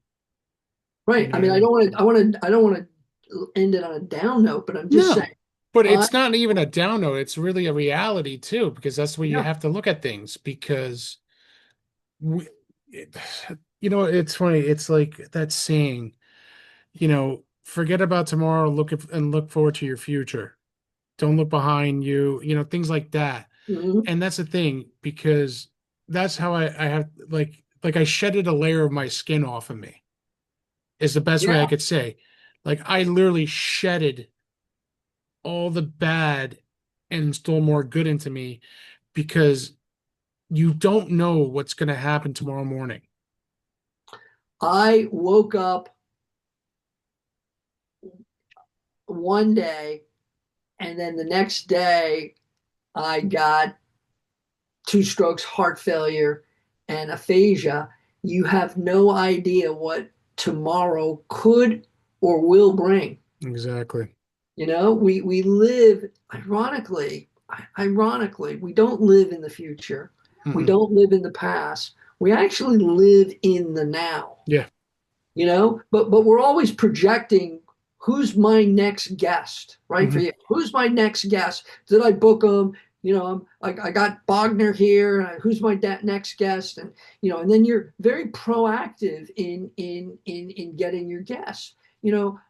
You right? know I what I mean, I mean? don't want to. I don't want to end it on a down note, but I'm just No, saying. but I it's not even a down note. It's really a reality too, because that's the way you Yeah. have to look at things. Because we, it, it's funny. It's like that saying, forget about tomorrow, and look forward to your future. Don't look behind you, things like that. Mhm. And that's the thing, because that's how I have like I shedded a layer of my skin off of me, is the best way I Yeah. could say. Like I literally shedded all the bad and install more good into me, because you don't know what's going to happen tomorrow morning. I woke up one day, and then the next day I got two strokes, heart failure, and aphasia. You have no idea what tomorrow could or will bring. Exactly. We live, ironically, we don't live in the future. We Mm-mm. don't live in the past. We actually live in the now. Yeah. But we're always projecting who's my next guest, right? For Hmm. you, who's my next guest? Did I book them? I got Bogner here. Who's my next guest? And then you're very proactive in getting your guests.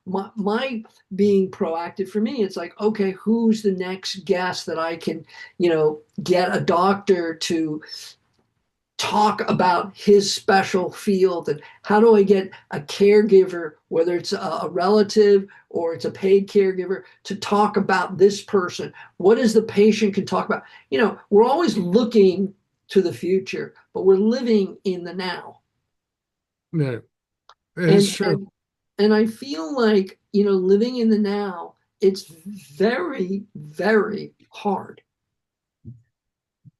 My being proactive for me, it's like, okay, who's the next guest that I can, get a doctor to talk about his special field, and how do I get a caregiver, whether it's a relative or it's a paid caregiver, to talk about this person. What is the patient can talk about? We're always looking to the future, but we're living in the now. Yeah. It's and true. and, and I feel like, living in the now, it's very, very hard.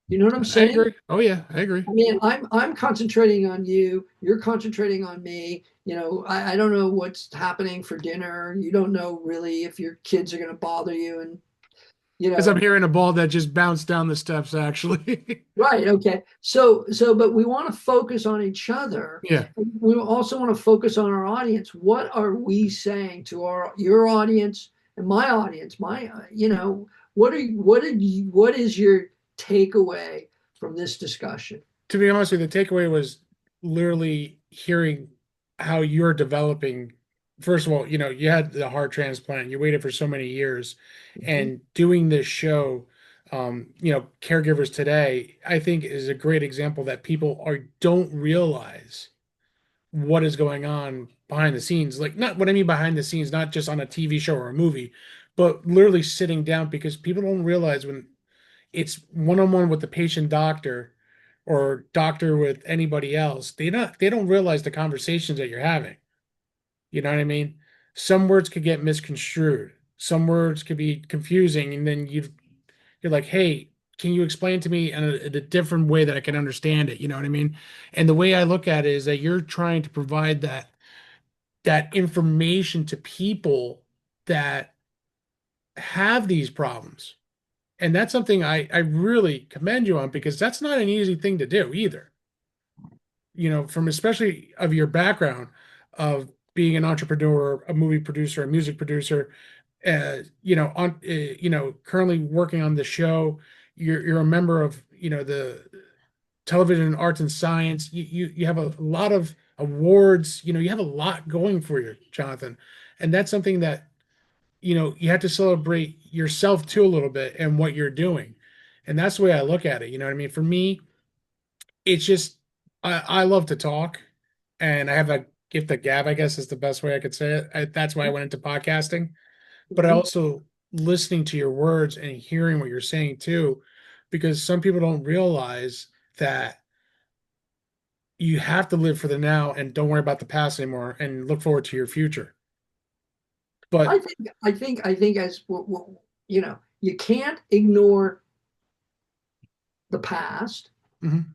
You know what I'm I saying? agree. Oh yeah, I agree. I mean, I'm concentrating on you. You're concentrating on me. I don't know what's happening for dinner. You don't know really if your kids are going to bother you, and you As I'm know, hearing a ball that just bounced down the steps, actually. right? Okay. But we want to focus on each other. Yeah. We also want to focus on our audience. What are we saying to your audience and my audience? What is your takeaway from this discussion? To be honest with you, the takeaway was literally hearing how you're developing. First of all, you had the heart transplant, you waited for so many years, Mhm. and doing this show, caregivers today, I think is a great example that people don't realize what is going on behind the scenes. Like, not what I mean behind the scenes, not just on a TV show or a movie, but literally sitting down, because people don't realize when it's one-on-one with the patient doctor or doctor with anybody else, they don't realize the conversations that you're having. You know what I mean? Some words could get misconstrued. Some words could be confusing, and then you're like, "Hey, can you explain to me in a different way that I can understand it?" You know what I mean? And the way I look at it is that you're trying to provide that information to people that have these problems. And that's something I really commend you on, because that's not an easy thing to do either. From especially of your background of being an entrepreneur, a movie producer, a music producer, currently working on the show. You're a member of, the television and arts and science. You have a lot of awards. You have a lot going for you, Jonathan. And that's something that you have to celebrate yourself too a little bit and what you're doing. And that's the way I look at it. You know what I mean? For me, it's just I love to talk, and I have a gift of gab, I guess is the best way I could say it. That's why I went into podcasting. But I Mhm. also listening to your words and hearing what you're saying too, because some people don't realize that you have to live for the now and don't worry about the past anymore and look forward to your future. I But think I think as you can't ignore the past, mhm,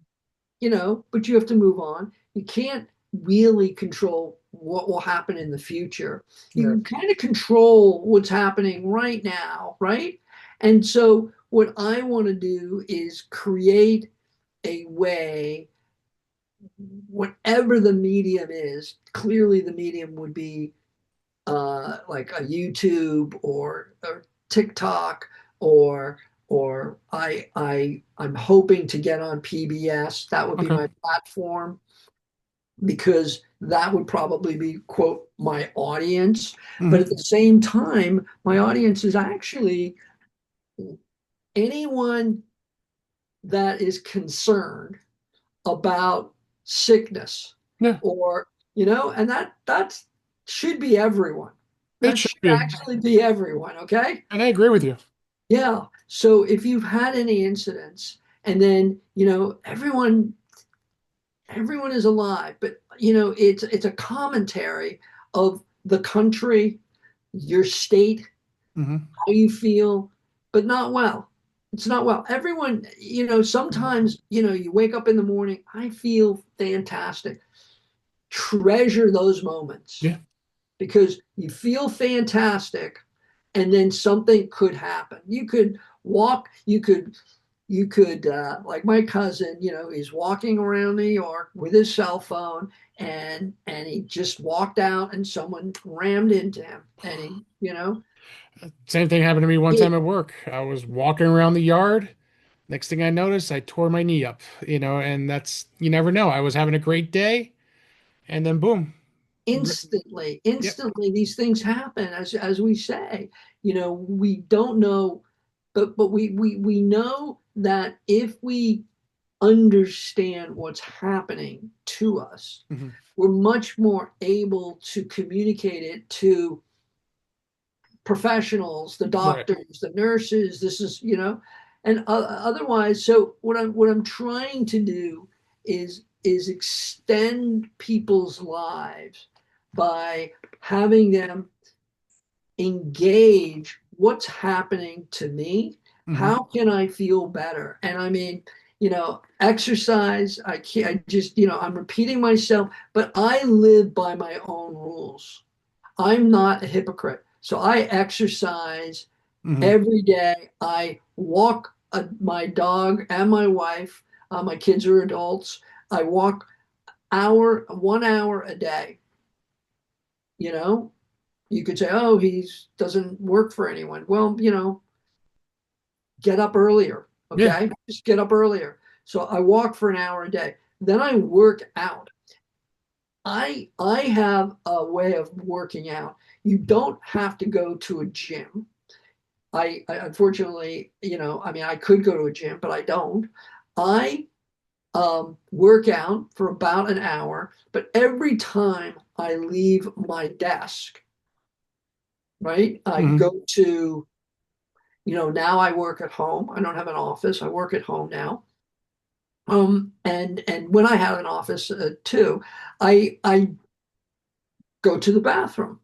but you have to move on. You can't really control what will happen in the future. You yeah, can kind of control what's happening right now, right? And so what I want to do is create a way, whatever the medium is. Clearly the medium would be like a YouTube or TikTok, or I'm hoping to get on PBS. That would be okay, my platform, because that would probably be, quote, my audience. But at mhm, the same time, my audience is actually anyone that is concerned about sickness, yeah, and that should be everyone. it That should should be, actually be everyone, okay? and I agree with you. Yeah. So if you've had any incidents And then, everyone is alive, but it's a commentary of the country, your state, Hmm. how you feel, but not well. It's not well. Everyone, sometimes, you wake up in the morning, I feel fantastic. Treasure those moments Yeah. because you feel fantastic and then something could happen. You could walk, like my cousin, he's walking around New York with his cell phone and he just walked out and someone rammed into him and Same thing happened to me one it time at work. I was walking around the yard. Next thing I noticed, I tore my knee up, and that's, you never know. I was having a great day, and then boom. instantly Yep. instantly these things happen as we say. We don't know, but we know that if we understand what's happening to us, Hmm. we're much more able to communicate it to professionals, the Right. doctors, the nurses. This is, and otherwise. So what I'm trying to do is extend people's lives by having them engage what's happening to me. Hmm. How can I feel better? And I mean, exercise. I can't. I just, I'm repeating myself, but I live by my own rules. I'm not a hypocrite. So I exercise Hmm. every day. I walk my dog and my wife. My kids are adults. I walk 1 hour a day. You know, you could say, oh, he doesn't work for anyone. Well, get up earlier. Yeah. Okay, just get up earlier. So I walk for an hour a day. Then I work out. I have a way of working out. You don't have to go to a gym. I unfortunately, I mean, I could go to a gym, but I don't. I work out for about an hour, but every time I leave my desk, right, I Hmm. go to, now I work at home. I don't have an office. I work at home now. And when I had an office too, I go to the bathroom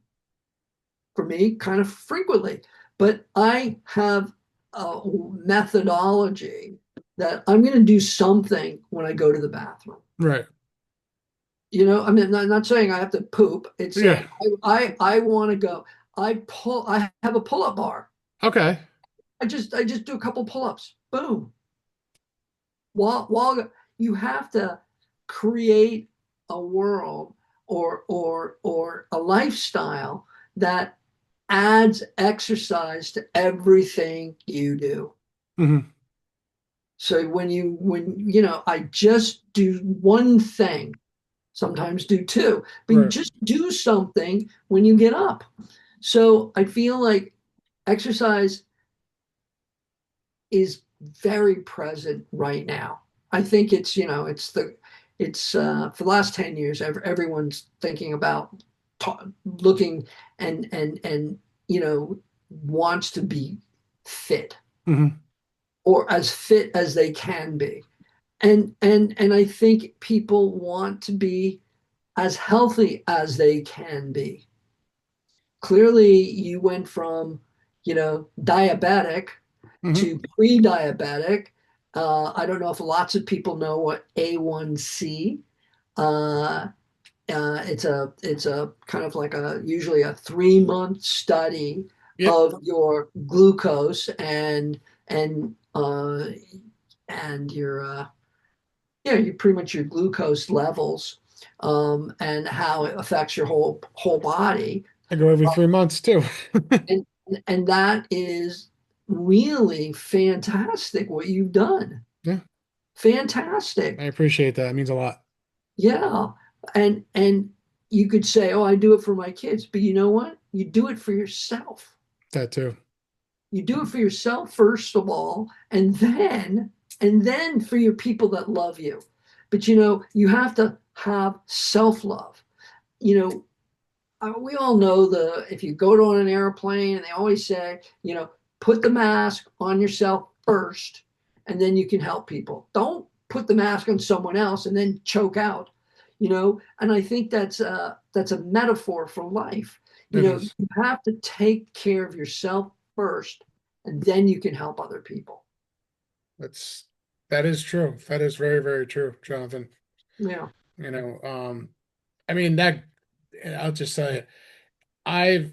for me kind of frequently, but I have a methodology that I'm going to do something when I go to the bathroom. Right. I mean, not saying I have to poop. It's Yeah. saying I want to go. I have a pull-up bar. Okay. I just do a couple pull-ups. Boom. While you have to create a world or a lifestyle that adds exercise to everything you do. Hmm. So when I just do one thing, sometimes do two, but you Right. just do something when you get up. So I feel like exercise is very present right now. I think it's for the last 10 years, everyone's thinking about looking and wants to be fit Hmm. or as fit as they can be. And I think people want to be as healthy as they can be. Clearly, you went from, diabetic Hmm. to pre-diabetic. I don't know if lots of people know what A1C. Uh, it's a kind of like usually a 3 month study Yep. of your glucose and your you pretty much your glucose levels, and how it affects your whole body. I go every 3 months too. And and that is really fantastic what you've done. Yeah. I Fantastic. appreciate that. It means a lot. Yeah. And you could say, "Oh, I do it for my kids." But you know what? You do it for yourself. That too. You do it for yourself first of all, and then for your people that love you. But you have to have self-love. You know, we all know if you go on an airplane and they always say, put the mask on yourself first and then you can help people. Don't put the mask on someone else and then choke out, you know. And I think that's a metaphor for life. You It know, is. you have to take care of yourself first, and then you can help other people. That's that is true. That is very, very true, Jonathan. Yeah. You know, I mean that I'll just tell you, I've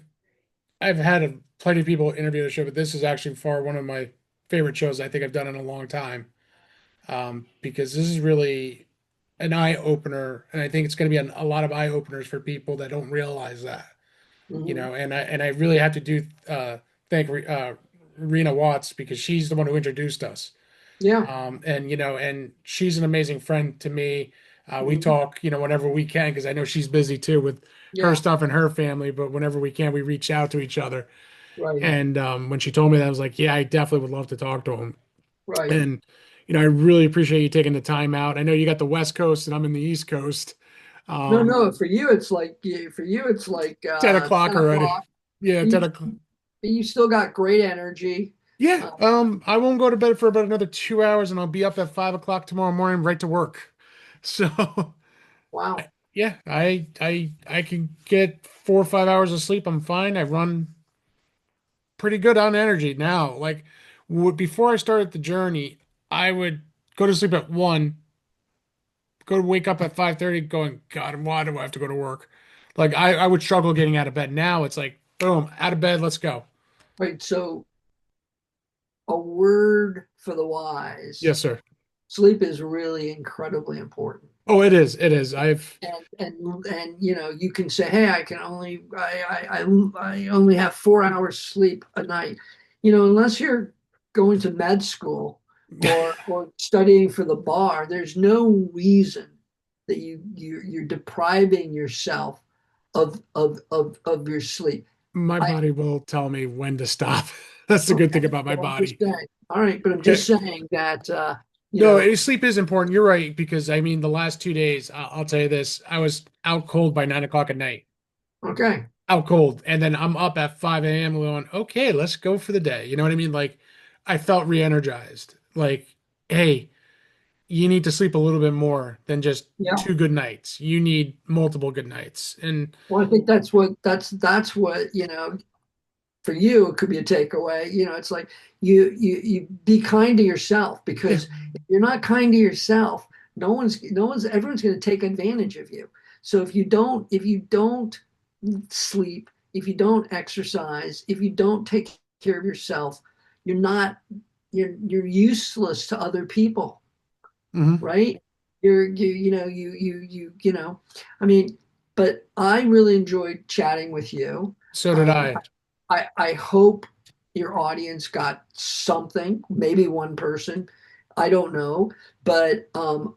I've had plenty of people interview the show, but this is actually far one of my favorite shows I think I've done in a long time. Because this is really an eye opener, and I think it's going to be a lot of eye openers for people that don't realize that. Hmm. And I really have to do thank Rena Watts because she's the one who introduced us. Yeah. And and she's an amazing friend to me. We Hmm. talk, whenever we can because I know she's busy too with her Yeah. stuff and her family, but whenever we can, we reach out to each other. Right. And when she told me that, I was like, yeah, I definitely would love to talk to him. Right. And I really appreciate you taking the time out. I know you got the West Coast and I'm in the East Coast. No, Um, no. For you, it's like 10 10 o'clock already. o'clock. Yeah, But 10 you, o'clock. you still got great energy. Yeah, Uh, I won't go to bed for about another 2 hours, and I'll be up at 5 o'clock tomorrow morning, right to work. So, wow. yeah, I can get 4 or 5 hours of sleep. I'm fine. I run pretty good on energy now. Like before I started the journey, I would go to sleep at 1, go to wake up at 5:30, going, God, why do I have to go to work? Like I would struggle getting out of bed. Now it's like, boom, out of bed, let's go. Right. So, a word for the wise. Yes, sir. Sleep is really incredibly important. Oh, it is. It is. I've And you can say, hey, I only have 4 hours sleep a night. Unless you're going to med school or studying for the bar, there's no reason that you're depriving yourself of your sleep. my I body will tell me when to stop. That's the good Okay, thing about my well, I'm just body. saying. All right, but I'm Yeah. just saying that you No, know, sleep is important. You're right, because I mean, the last 2 days, I'll tell you this, I was out cold by 9 o'clock at night. okay, Out cold. And then I'm up at 5 a.m. going, okay, let's go for the day. You know what I mean? Like I felt re-energized. Like, hey, you need to sleep a little bit more than just yeah. 2 good nights. You need multiple good nights. And Well, I think that's what for you it could be a takeaway. It's like you be kind to yourself, yeah, because if you're not kind to yourself, no one's everyone's going to take advantage of you. So if you don't sleep, if you don't exercise, if you don't take care of yourself, you're not you're useless to other people, hmm, right? You I mean, but I really enjoyed chatting with you. so did um, I. I hope your audience got something, maybe one person, I don't know. But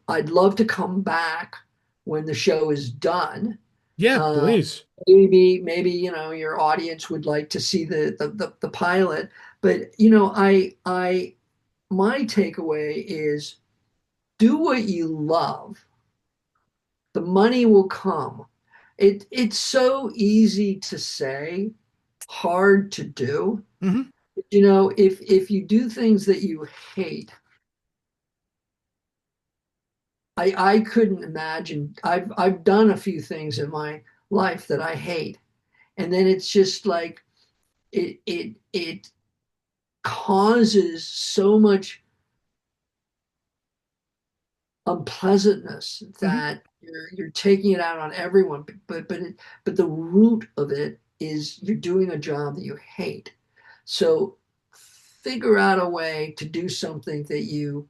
I'd love to come back when the show is done. Yeah, uh, please. maybe your audience would like to see the pilot. But I my takeaway is, do what you love, the money will come. It's so easy to say, hard to do. Hmm. If you do things that you hate, I couldn't imagine. I've done a few things in my life that I hate, and then it's just like it causes so much unpleasantness Hmm. that you're taking it out on everyone. But the root of it is you're doing a job that you hate. So figure out a way to do something that you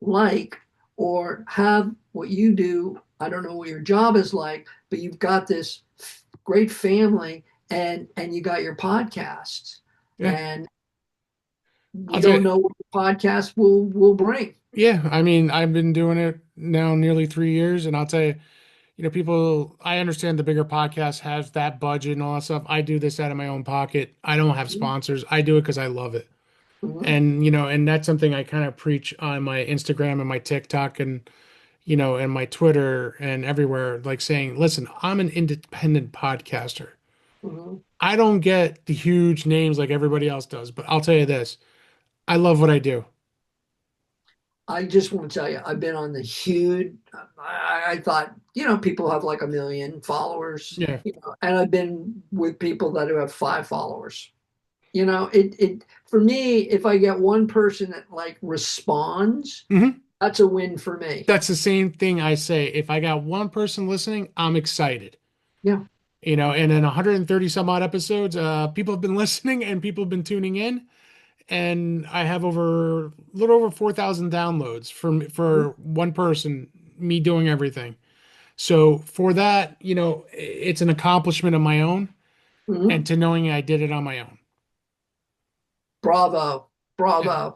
like, or have what you do. I don't know what your job is like, but you've got this great family, and you got your podcasts, Yeah. and we I'll tell don't you, know what the podcast will bring. yeah, I mean, I've been doing it now nearly 3 years, and I'll tell you, people, I understand the bigger podcast has that budget and all that stuff. I do this out of my own pocket. I don't have sponsors. I do it because I love it. Mhm. And that's something I kind of preach on my Instagram and my TikTok and my Twitter and everywhere, like saying, listen, I'm an independent podcaster. Mhm. I don't get the huge names like everybody else does, but I'll tell you this, I love what I do. I just want to tell you, I've been on the huge. I thought, people have like 1 million followers, Yeah. and I've been with people that who have 5 followers. It for me, if I get one person that like responds, Hmm. that's a win for me. That's the same thing I say. If I got one person listening, I'm excited. Yeah. And in 130 some odd episodes, people have been listening and people have been tuning in, and I have a little over 4,000 downloads for one person, me doing everything. So for that, it's an accomplishment of my own, and Mhm. to knowing I did it on my own. Bravo. Yeah. Bravo.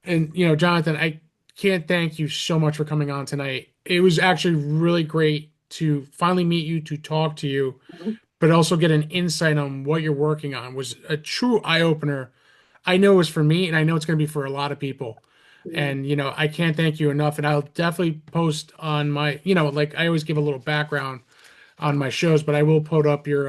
And Jonathan, I can't thank you so much for coming on tonight. It was actually really great to finally meet you, to talk to you, Mhm. but also get an insight on what you're working on. It was a true eye opener. I know it was for me, and I know it's going to be for a lot of people. Mhm. And I can't thank you enough. And I'll definitely post on my, like I always give a little background on my shows, but I will put up your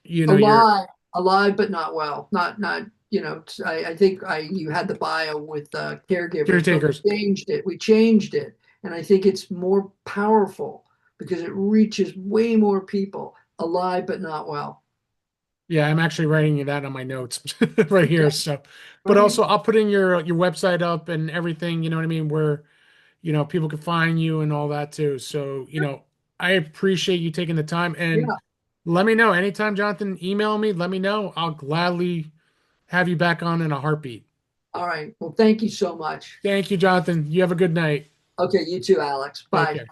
your Alive, alive, but not well. Not. I think you had the bio with caregivers, but caretakers. we changed it. We changed it, and I think it's more powerful because it reaches way more people. Alive, but not well. Yeah, I'm actually writing that on my notes right here. Okay. So, but Right. also I'll put in your website up and everything, you know what I mean, where people can find you and all that too. So, I appreciate you taking the time, and Yeah. let me know anytime, Jonathan, email me, let me know. I'll gladly have you back on in a heartbeat. All right. Well, thank you so much. Thank you, Jonathan. You have a good night. Okay. You too, Alex. Take Bye. care.